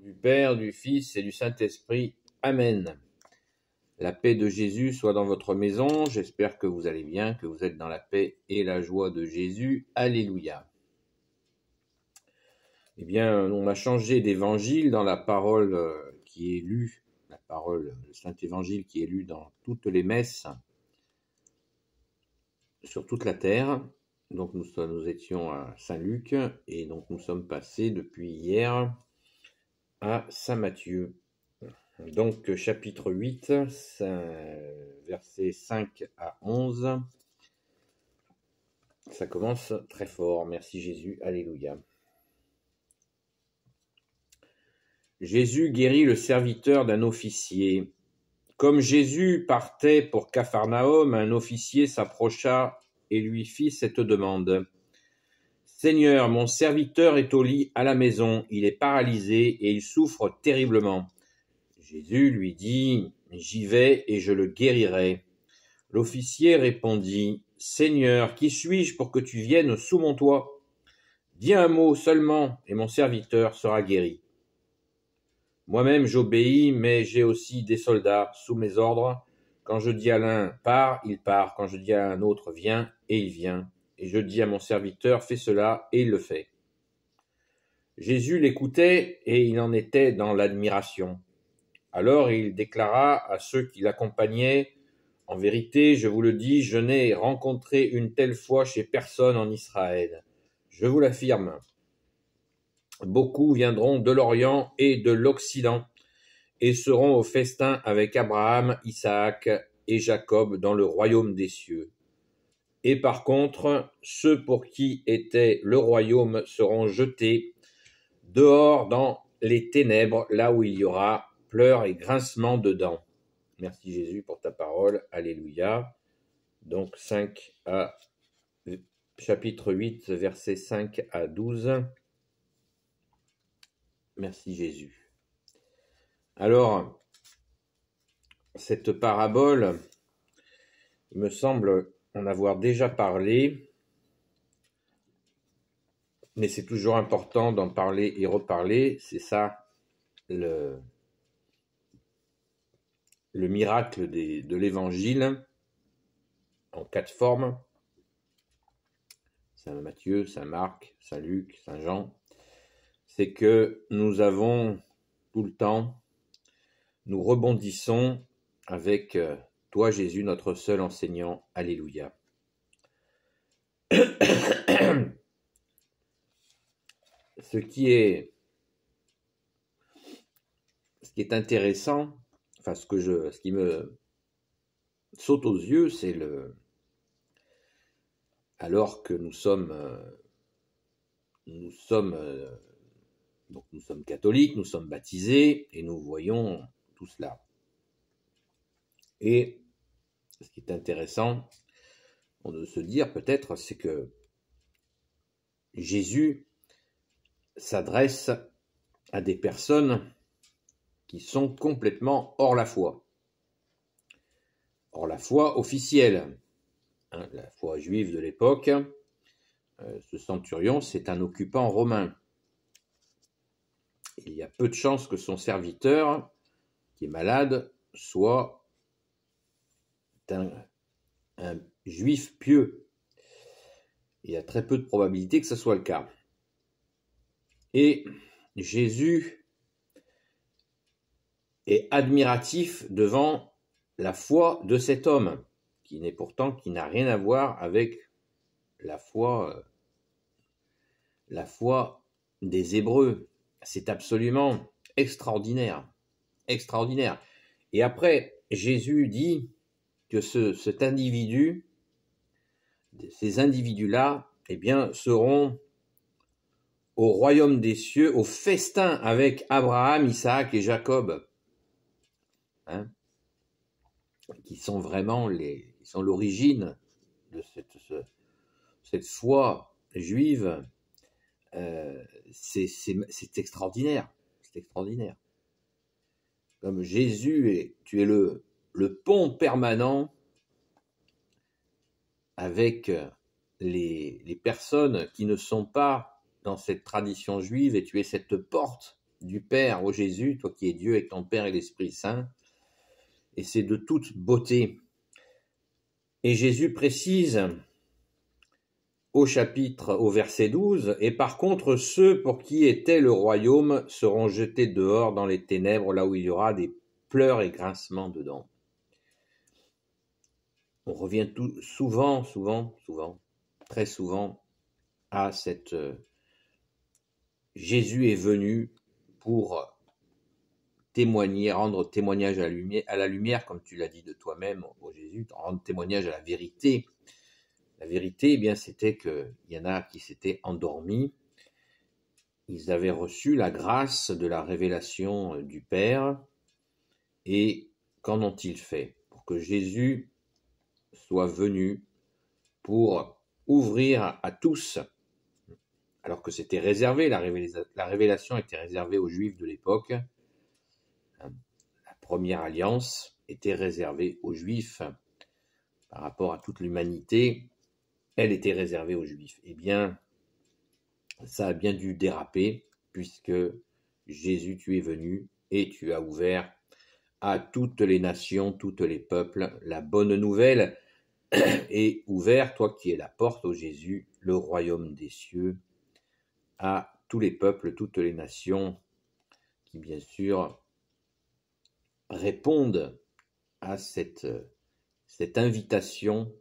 Du Père, du Fils et du Saint-Esprit. Amen. La paix de Jésus soit dans votre maison. J'espère que vous allez bien, que vous êtes dans la paix et la joie de Jésus. Alléluia. Eh bien, on a changé d'évangile dans la parole qui est lue, la parole, le Saint-Évangile qui est lu dans toutes les messes sur toute la terre. Donc nous étions à Saint-Luc et donc nous sommes passés depuis hier à Saint-Matthieu. Donc chapitre 8, versets 5 à 11. Ça commence très fort. Merci Jésus. Alléluia. Jésus guérit le serviteur d'un officier. Comme Jésus partait pour Capharnaüm, un officier s'approcha et lui fit cette demande. « Seigneur, mon serviteur est au lit à la maison, il est paralysé et il souffre terriblement. » Jésus lui dit, « J'y vais et je le guérirai. » L'officier répondit, « Seigneur, qui suis-je pour que tu viennes sous mon toit? Dis un mot seulement et mon serviteur sera guéri. Moi-même j'obéis, mais j'ai aussi des soldats sous mes ordres. Quand je dis à l'un « pars », il part. Quand je dis à un autre « viens », et il vient. Et je dis à mon serviteur « fais cela », et il le fait. Jésus l'écoutait et il en était dans l'admiration. Alors il déclara à ceux qui l'accompagnaient, « En vérité, je vous le dis, je n'ai rencontré une telle foi chez personne en Israël. Je vous l'affirme. Beaucoup viendront de l'Orient et de l'Occident et seront au festin avec Abraham, Isaac et Jacob dans le royaume des cieux. Et par contre, ceux pour qui était le royaume seront jetés dehors dans les ténèbres, là où il y aura pleurs et grincements de dents. » Merci Jésus pour ta parole. Alléluia. Donc chapitre 8, versets 5 à 12. Merci Jésus. Alors, cette parabole, il me semble en avoir déjà parlé, mais c'est toujours important d'en parler et reparler. C'est ça le miracle de l'Évangile en 4 formes. Saint Matthieu, Saint Marc, Saint Luc, Saint Jean. C'est que nous avons tout le temps, nous rebondissons avec toi Jésus, notre seul enseignant. Alléluia. Ce qui est intéressant, enfin ce qui me saute aux yeux, c'est alors que nous sommes catholiques, nous sommes baptisés et nous voyons tout cela. Et ce qui est intéressant de se dire peut-être, c'est que Jésus s'adresse à des personnes qui sont complètement hors la foi. Hors la foi officielle. La foi juive de l'époque, ce centurion, c'est un occupant romain. Il y a peu de chances que son serviteur, qui est malade, soit un juif pieux. Il y a très peu de probabilité que ce soit le cas. Et Jésus est admiratif devant la foi de cet homme, qui n'a rien à voir avec la foi des Hébreux. C'est absolument extraordinaire. Extraordinaire. Et après, Jésus dit que cet individu, ces individus-là, eh bien, seront au royaume des cieux, au festin avec Abraham, Isaac et Jacob, qui sont vraiment l'origine de cette foi juive. C'est extraordinaire. C'est extraordinaire. Comme Jésus, tu es le pont permanent avec les personnes qui ne sont pas dans cette tradition juive, et tu es cette porte du Père, ô Jésus, toi qui es Dieu avec ton Père et l'Esprit Saint, et c'est de toute beauté. Et Jésus précise au verset 12, « Et par contre, ceux pour qui était le royaume seront jetés dehors dans les ténèbres, là où il y aura des pleurs et grincements de dents. » On revient souvent, très souvent, à cette... Jésus est venu pour témoigner, rendre témoignage à la lumière, comme tu l'as dit de toi-même, ô Jésus, rendre témoignage à la vérité. La vérité, eh bien, c'était qu'il y en a qui s'étaient endormis. Ils avaient reçu la grâce de la révélation du Père. Et qu'en ont-ils fait pour que Jésus soit venu pour ouvrir à tous, alors que c'était réservé, la révélation était réservée aux Juifs de l'époque. La première alliance était réservée aux Juifs par rapport à toute l'humanité. Elle était réservée aux Juifs. Eh bien, ça a bien dû déraper, puisque Jésus, tu es venu et tu as ouvert à toutes les nations, tous les peuples, la bonne nouvelle, et ouvert, toi qui es la porte, ô Jésus, le royaume des cieux, à tous les peuples, toutes les nations, qui bien sûr répondent à cette invitation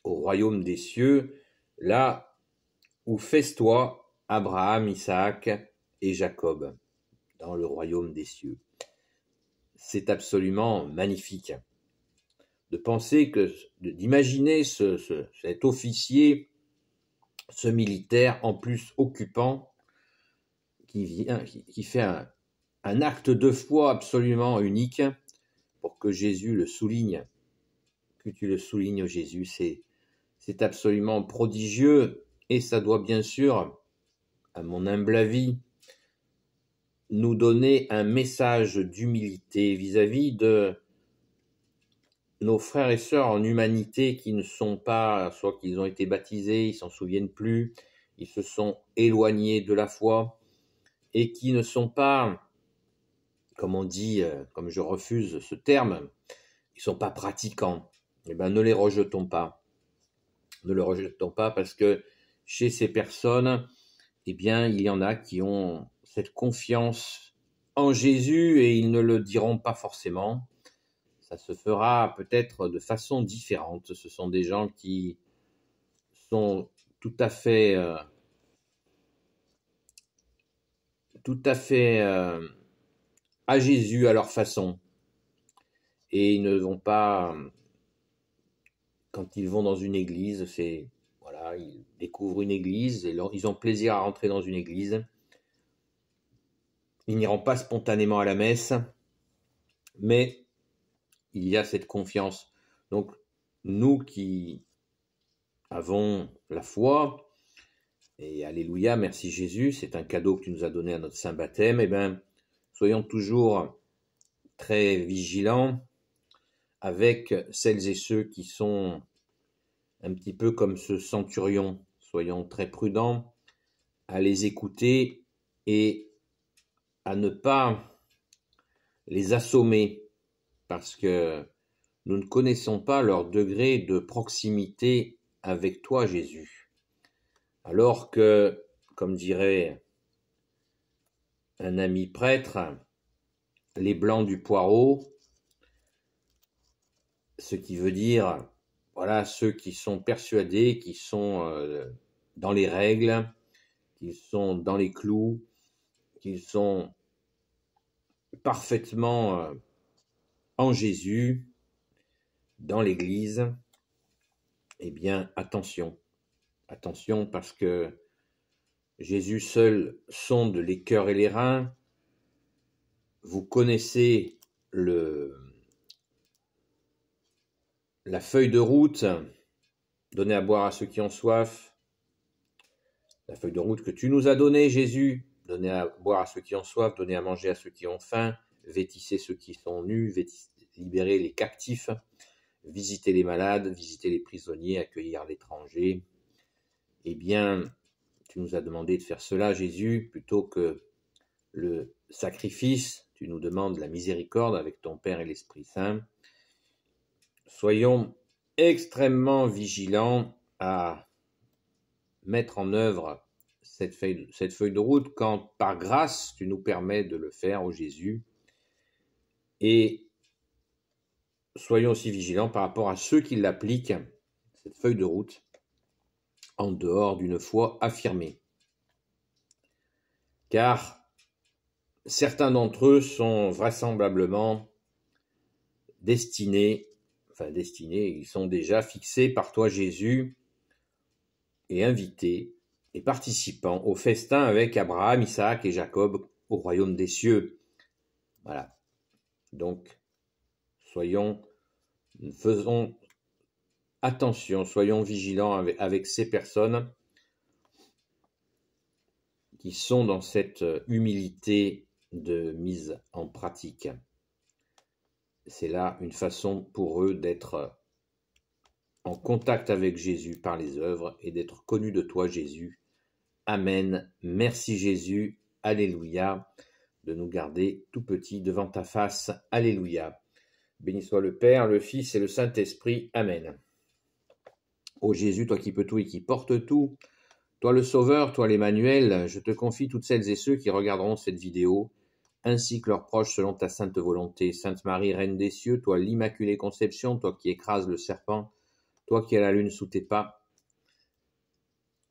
au royaume des cieux, là où festoient Abraham, Isaac et Jacob, dans le royaume des cieux. C'est absolument magnifique de penser d'imaginer cet officier, ce militaire en plus occupant, qui fait un acte de foi absolument unique pour que Jésus le souligne, que tu le soulignes, Jésus, c'est absolument prodigieux, et ça doit bien sûr, à mon humble avis, nous donner un message d'humilité vis-à-vis de nos frères et sœurs en humanité qui ne sont pas, soit qu'ils ont été baptisés, ils s'en souviennent plus, ils se sont éloignés de la foi, et qui ne sont pas, comme on dit, comme je refuse ce terme, ils ne sont pas pratiquants. Eh bien, ne les rejetons pas. Ne les rejetons pas, parce que chez ces personnes, eh bien, il y en a qui ont cette confiance en Jésus, et ils ne le diront pas forcément. Ça se fera peut-être de façon différente. Ce sont des gens qui sont tout à fait à Jésus à leur façon. Et ils ne vont pas, quand ils vont dans une église, voilà, ils découvrent une église, et ils ont plaisir à rentrer dans une église. Ils n'iront pas spontanément à la messe, mais il y a cette confiance. Donc, nous qui avons la foi, et alléluia, merci Jésus, c'est un cadeau que tu nous as donné à notre saint baptême, eh bien, soyons toujours très vigilants avec celles et ceux qui sont un petit peu comme ce centurion. Soyons très prudents à les écouter et à ne pas les assommer, parce que nous ne connaissons pas leur degré de proximité avec toi, Jésus. Alors que, comme dirait un ami prêtre, les blancs du poireau, ce qui veut dire, voilà, ceux qui sont persuadés, qui sont dans les règles, qui sont dans les clous, qui sont parfaitement en Jésus, dans l'Église, eh bien, attention, parce que Jésus seul sonde les cœurs et les reins. Vous connaissez la feuille de route, donner à boire à ceux qui ont soif, la feuille de route que tu nous as donnée, Jésus, donner à boire à ceux qui ont soif, donner à manger à ceux qui ont faim, vêtisser ceux qui sont nus, libérer les captifs, visiter les malades, visiter les prisonniers, accueillir l'étranger. Eh bien, tu nous as demandé de faire cela, Jésus, plutôt que le sacrifice, tu nous demandes la miséricorde avec ton Père et l'Esprit Saint. Soyons extrêmement vigilants à mettre en œuvre cette feuille de route quand par grâce tu nous permets de le faire, ô Jésus. Et soyons aussi vigilants par rapport à ceux qui l'appliquent, cette feuille de route, en dehors d'une foi affirmée. Car certains d'entre eux sont vraisemblablement destinés, ils sont déjà fixés par toi Jésus et invités et participants au festin avec Abraham, Isaac et Jacob au royaume des cieux. Voilà. Donc, faisons attention, soyons vigilants avec ces personnes qui sont dans cette humilité de mise en pratique. C'est là une façon pour eux d'être en contact avec Jésus par les œuvres et d'être connus de toi, Jésus. Amen. Merci Jésus. Alléluia. De nous garder tout petits devant ta face. Alléluia. Béni soit le Père, le Fils et le Saint-Esprit. Amen. Ô Jésus, toi qui peux tout et qui portes tout, toi le Sauveur, toi l'Emmanuel, je te confie toutes celles et ceux qui regarderont cette vidéo, ainsi que leurs proches selon ta sainte volonté. Sainte Marie, Reine des cieux, toi l'Immaculée Conception, toi qui écrases le serpent, toi qui as la lune sous tes pas.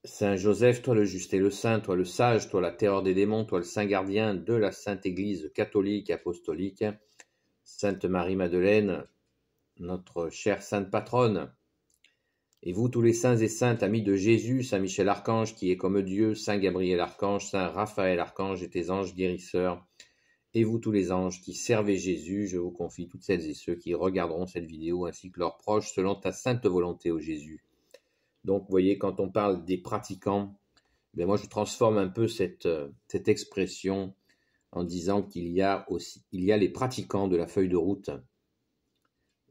Saint Joseph, toi le juste et le saint, toi le sage, toi la terreur des démons, toi le saint gardien de la Sainte Église catholique et apostolique. Sainte Marie-Madeleine, notre chère sainte patronne. Et vous tous les saints et saintes, amis de Jésus, Saint Michel Archange qui est comme Dieu, Saint Gabriel Archange, Saint Raphaël Archange et tes anges guérisseurs. Et vous tous les anges qui servez Jésus, je vous confie toutes celles et ceux qui regarderont cette vidéo ainsi que leurs proches selon ta sainte volonté, ô Jésus. Donc, vous voyez, quand on parle des pratiquants, moi je transforme un peu cette expression en disant qu'il y a les pratiquants de la feuille de route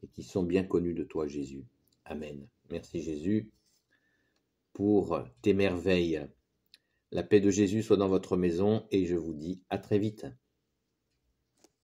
et qui sont bien connus de toi, Jésus. Amen. Merci Jésus pour tes merveilles. La paix de Jésus soit dans votre maison et je vous dis à très vite.